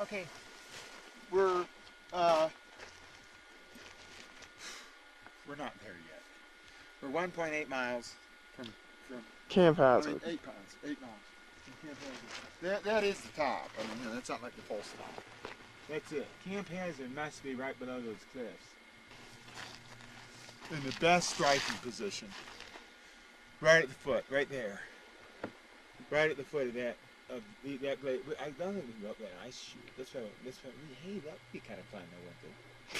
Okay. We're not there yet. We're 1.8 miles from Camp Hazard. 8 miles. 8 miles from Camp Hazard. That is the top. I mean, that's not like the full stop. That's it. Camp Hazard must be right below those cliffs. In the best striking position. Right at the foot, right there. Right at the foot of that glade. I don't think we can go up that ice chute. That's why hey, that would be kind of fun though, wouldn't it?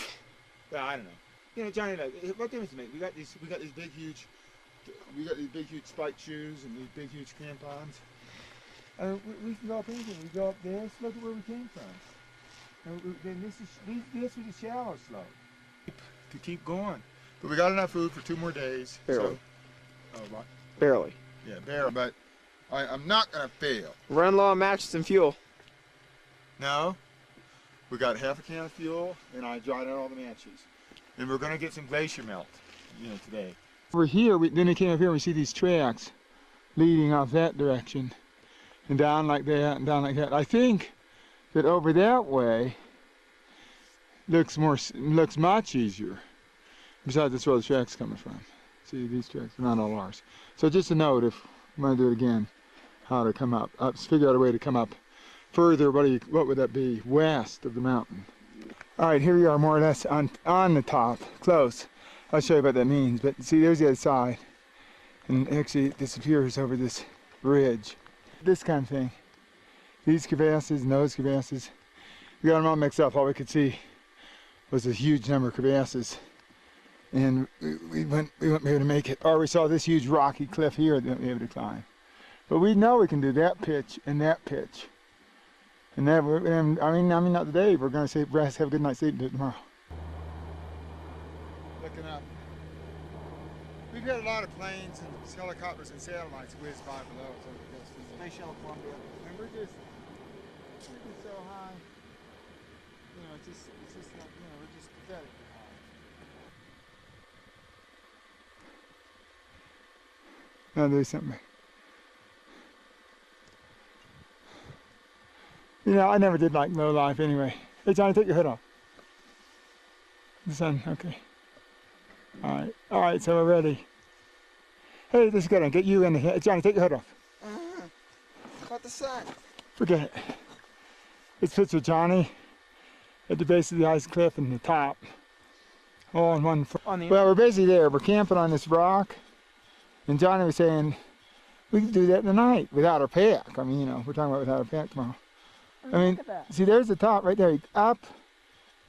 Well, I don't know. You know, Johnny, like, what difference does it make? We got these big huge spiked shoes and these big huge crampons. We can go up anything. We go up there. Let's look at where we came from. Then this was a shallow slope to keep going. But we got enough food for 2 more days. Barely. So, what? Barely. Yeah, barely. But I'm not gonna fail. Run low on matches and fuel. No. We got half a can of fuel, and I dried out all the matches. And we're gonna get some glacier melt, today. Over here, then we came up here and we see these tracks leading off that direction, and down like that, and down like that. I think that over that way looks much easier. Besides, that's where the track's coming from. See, these tracks are not all ours. So just a note, if we want to do it again, how to come up. Figure out a way to come up further. What would that be? West of the mountain. All right, here we are, more or less on the top, close. I'll show you what that means. But see, there's the other side, and actually it disappears over this ridge. This kind of thing. These crevasses and those crevasses, we got them all mixed up. All we could see was a huge number of crevasses, and we wouldn't be able to make it. Or we saw this huge rocky cliff here that we were able to climb. But we know we can do that pitch and that pitch. And that, I mean not today. We're going to say rest, have a good night's sleep, and do it tomorrow. Looking up. We've had a lot of planes and helicopters and satellites whiz by below. Space Shuttle Columbia. And we're just so high. It's just not, we're just pathetic high. Now there's something. I never did like low life anyway. Hey Johnny, take your hood off. The sun, okay. All right, so we're ready. Hey, this is good. I'll get you in the head. Johnny, take your hood off. About the sun. Forget it. It's picture of Johnny at the base of the ice cliff and the top. All in one. Well, we're basically there. We're camping on this rock. And Johnny was saying, we could do that in the night without our pack. I mean, we're talking about without our pack tomorrow. I mean, see, there's the top right there, up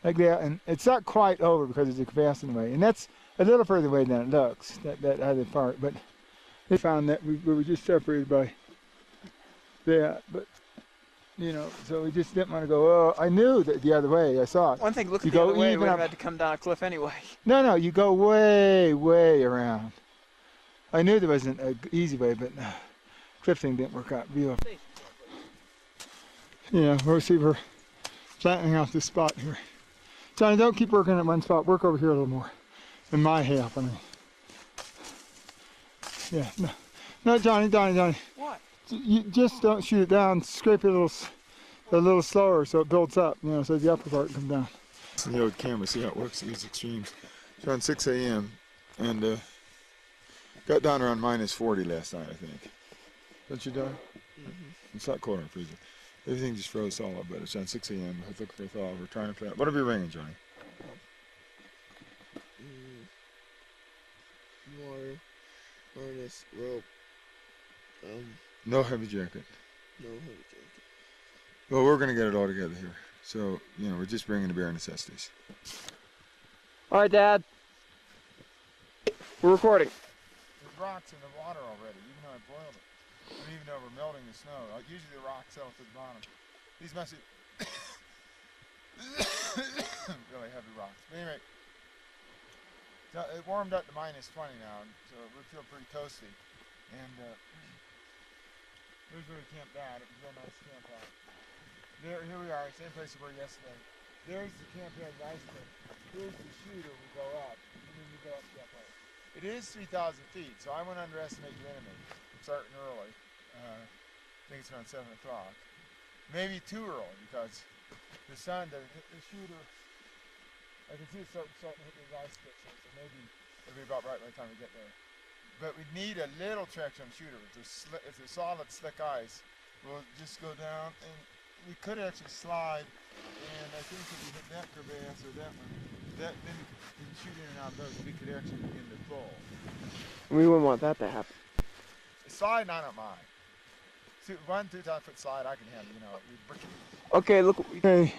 like that, and it's not quite over because there's a crevasse in the way, and that's a little further away than it looks, that other part. But they found that we were just separated by that, but so we just didn't want to go. Oh, I knew that the other way. I saw it. One thing, look at the other way. We would have had to come down a cliff anyway. No, you go way, way around. I knew there wasn't an easy way, but cliff thing didn't work out. We'll see, we're flattening out this spot here. Johnny, don't keep working at one spot. Work over here a little more. In my half, I mean. Yeah, no, Johnny. What? You just don't shoot it down. Scrape it a little slower so it builds up, so the upper part comes down. The old camera, see how it works at these extremes. It's around 6 a.m. and got down around -40 last night, I think. Don't you, Don? Mm-hmm. It's not cold in the freezer. Everything just froze solid, but it's around 6 a.m. I look for a thaw. We're trying to flat. What are we ringing, Johnny? Water, harness, rope. No heavy jacket. No heavy jacket. Well, we're going to get it all together here. So, we're just bringing the bare necessities. All right, Dad. We're recording. There's rocks in the water already, even though I boiled it. And even though we're melting the snow, usually the rocks settle to the bottom. These must be really heavy rocks. But anyway, it warmed up to -20 now, so we feel pretty toasty. And here's where we camped out. It was a real nice camp out. Here we are, same place we were yesterday. There's the camp here, the ice cliff. Here's the shooter we go up. And then we go up that way. It is 3,000 feet, so I won't underestimate your enemy. Starting early. I think it's around 7 o'clock. Maybe too early because the sun to hit the shooter. I can see it starting to hit these ice sticks, so maybe it'll be about right by the time we get there. But we need a little traction on the shooter. If there's solid, slick ice, we'll just go down, and we could actually slide. And I think if we hit that crevasse or that one, then we can shoot in and out of those. We could actually begin to fall. We wouldn't want that to happen. Slide, I don't mind. 1 2 foot slide, I can handle. You know, we brick it. Okay, look. Okay,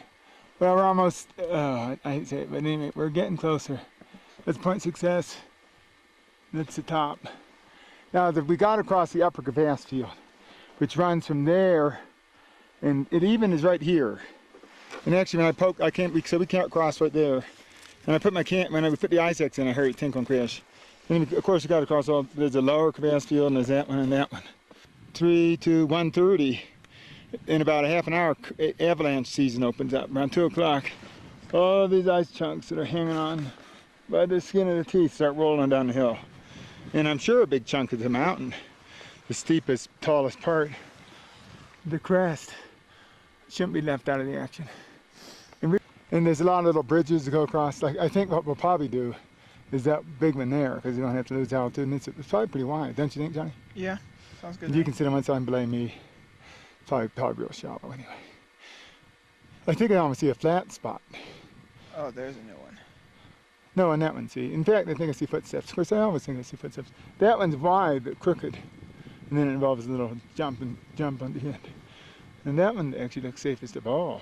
well, we're almost, I hate to say it, but anyway, we're getting closer. That's point success. That's the top. Now, we got across the upper crevasse field, which runs from there, and it even is right here. And actually, when I poke, so we can't cross right there. And I put when I put the ice axe in, I heard it tinkle and crash. And of course, we got across there's a lower crevasse field, and there's that one and that one. 3 to 1:30. In about a half an hour, avalanche season opens up around 2 o'clock. All these ice chunks that are hanging on by the skin of the teeth start rolling down the hill. And I'm sure a big chunk of the mountain, the steepest, tallest part, the crest, shouldn't be left out of the action. And there's a lot of little bridges to go across. Like, I think what we'll probably do is that big one there, because you don't have to lose altitude. And it's probably pretty wide, don't you think, Johnny? Yeah, sounds good. You can sit on one side and blame me. Probably real shallow anyway. I think I almost see a flat spot. Oh, there's a new one. No, on that one, see. In fact, I think I see footsteps. Of course, I always think I see footsteps. That one's wide but crooked. And then it involves a little jump on the end. And that one actually looks safest of all.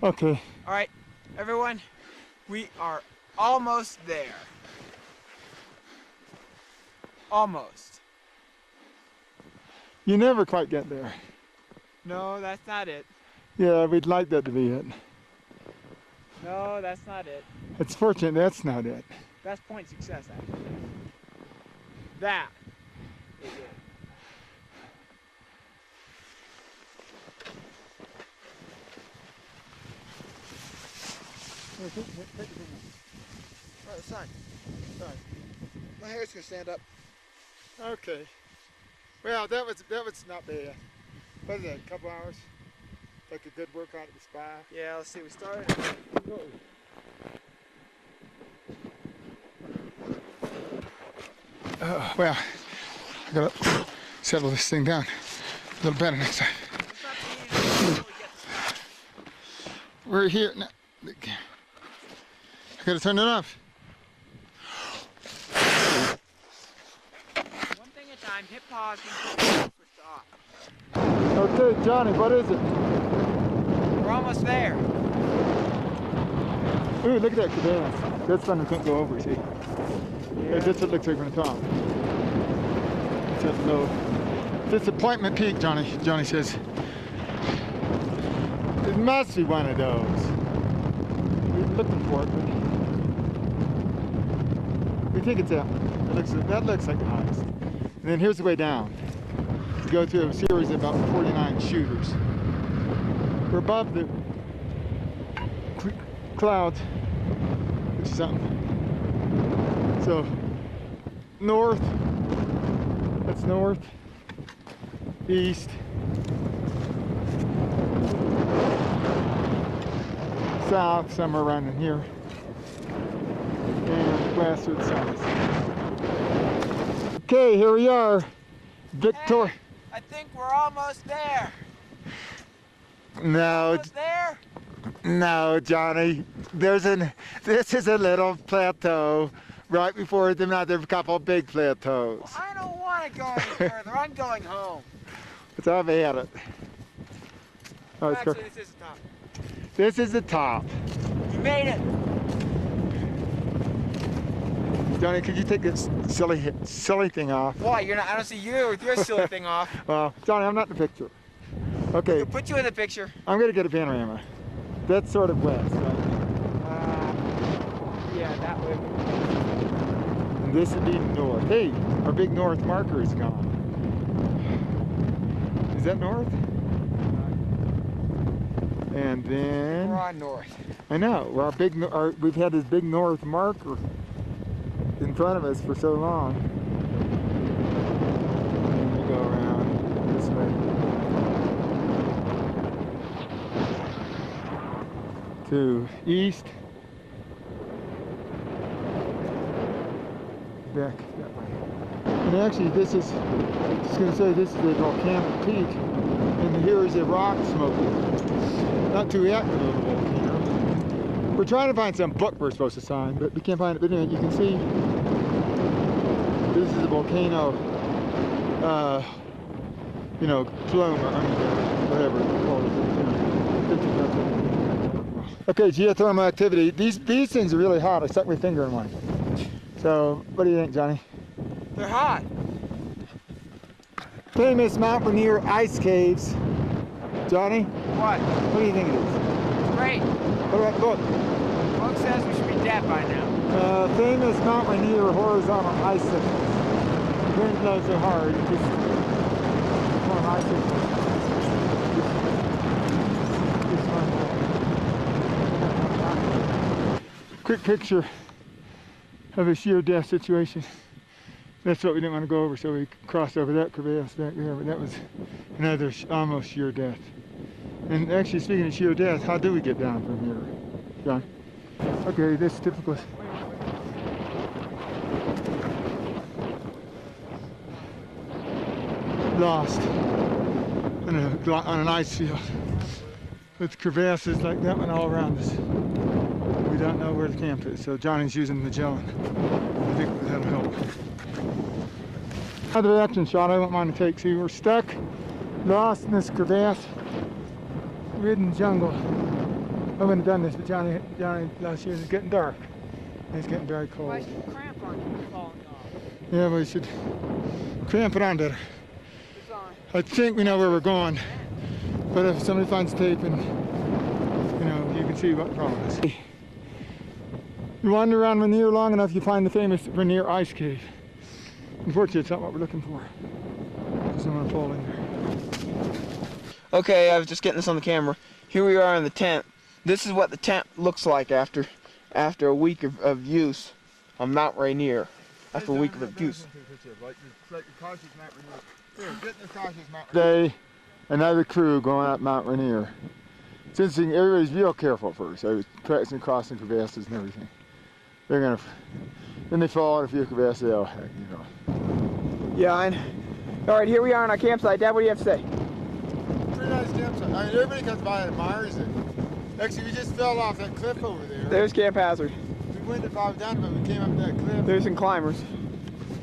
Okay. All right, everyone, we are almost there. Almost. You never quite get there. No, that's not it. Yeah, we'd like that to be it. No, that's not it. It's fortunate that's not it. That's point success, actually. That is it. Oh, the sun. My hair's gonna stand up. Okay. Well, that was not bad. What is that, a couple hours? Like a good workout at the spa? Yeah, let's see, we started. Well, I gotta settle this thing down a little better next time. We're here now. I gotta turn it off. One thing at a time, hit pause, and switch to off. Okay, Johnny, what is it? We're almost there. Ooh, look at that crevasse. That's one we couldn't go over, see? Yeah. That's what it looks like from the top. It's that low. Disappointment Peak, Johnny says. It must be one of those. We're looking for it, but we think it's that one. That looks like the highest. And then here's the way down. To go through a series of about 49 shooters. We're above the clouds, which is something. So, north, that's north, east, south, somewhere around in here, and west where the sun is. Okay, here we are, Victor. Hey, I think we're almost there. No, Almost there? no, Johnny. This is a little plateau right before another couple big plateaus. Well, I don't want to go any further. I'm going home. Let's have at it. Oh, it's Actually, this is the top. This is the top. You made it. Johnny, could you take this silly thing off? Why? You're not. I don't see you with your silly thing off. Well, Johnny, I'm not in the picture. Okay, We'll put you in the picture. I'm gonna get a panorama. That's sort of west, right? Yeah, that way. And this would be north. Hey, our big north marker is gone. Is that north? And then We're on north. I know. Well, we've had this big north marker in front of us for so long. And we go around this way. to east, back that way. And actually this is, just going to say, this is a volcanic peak, and here is a rock smoking. Not too active of a volcano. We're trying to find some book we're supposed to sign, but we can't find it. But anyway, you can see this is a volcano, you know, plume, or I mean, whatever you call it. Okay, geothermal activity. These things are really hot. I stuck my finger in one. So, what do you think, Johnny? They're hot. Famous Mt Rainier ice caves. Johnny? What? What do you think it is? Great. What about the book? The book says we should be dead by now. Famous Mt Rainier horizontal ice thickness. Wind blows so hard, it just form ice thickness. Quick picture of a sheer death situation. That's what we didn't want to go over, so we crossed over that crevasse back there, but that was another almost sheer death. And actually, speaking of sheer death, how do we get down from here, John? Okay, this is typical. Lost on an ice field with crevasses like that one all around us. We don't know where the camp is, so Johnny's using Magellan. I think that'll help. Another action shot I won't mind to take. See, we're stuck, lost in this crevasse-ridden jungle. I wouldn't have done this, but Johnny last year, it's getting dark. It's getting very cold. Why should the cramp on you falling off? Yeah, we should cramp it on better. It's on. I think we know where we're going, but if somebody finds tape and, you know, you can see what the problem is. You wander around Ranier long enough, you find the famous Ranier ice cave. Unfortunately, it's not what we're looking for. Just don't want to fall in there. Okay, I was just getting this on the camera. Here we are in the tent. This is what the tent looks like after a week of use on Mt Rainier. After a week of abuse. Today, another crew going up Mt Rainier. It's interesting, everybody's real careful first. I was practicing crossing crevasses and everything. They're gonna, then they fall in a few crevasses, oh heck, you know. Yeah, all right, here we are on our campsite. Dad, what do you have to say? Pretty nice campsite. I mean, everybody comes by and admires it. Actually, we just fell off that cliff over there. There's Camp Hazard. We went to bob down, but we came up that cliff. There's some climbers.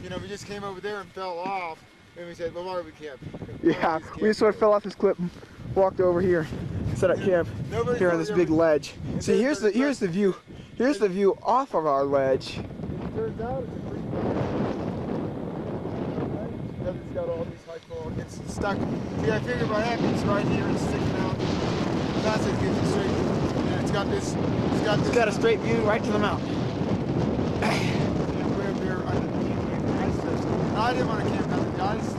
You know, we just came over there and fell off, and we said, well, why do we camp? Yeah, we just sort of fell off this cliff and walked over here, set up camp here on this big ledge. See, here's the view. Here's the view off of our ledge. Turns out it's a pretty good. It's got all these high quality. It's stuck. See, I figured what happens right here, it's sticking out. That's it, gives it straight. And it's got this. It's got a straight view right to the mountain. Way up there underneath the ice system. I didn't want to camp out the ice.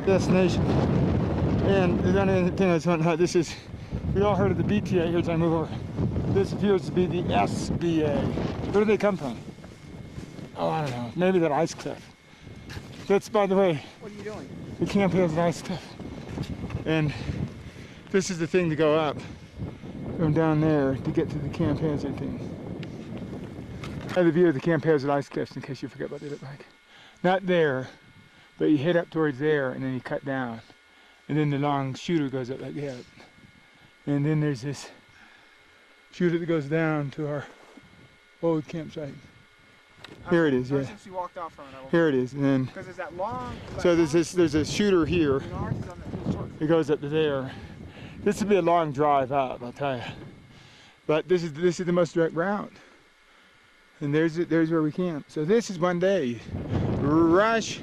Destination. And the only thing I was wondering, this is, we all heard of the BTA. Here's I move over. This appears to be the SBA. Where do they come from? Oh, I don't know. Maybe that ice cliff. That's, by the way, What are you doing? the camp has an ice cliff. And this is the thing to go up from down there to get to the Camp Hazard thing. I have a view of the Camp Hazard ice cliffs in case you forget what they look like. Not there, but you head up towards there and then you cut down. And then the long shooter goes up like that. And then there's this shooter that goes down to our old campsite. Here it is, yeah. Since you walked off from it, Here it is, and then because there's that long. so there's a shooter here. North is on the short. It goes up to there. This would be a long drive up, I'll tell you. But this is the most direct route. And there's where we camp. So this is one day. Rush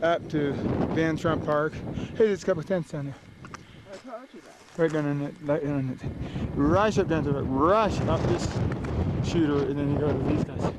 up to Van Trump Park. Hey, there's a couple of tents down there. I told you that. Right down on it, right down on it. Rush up down to it. Rush up this shooter, and then you go to these guys.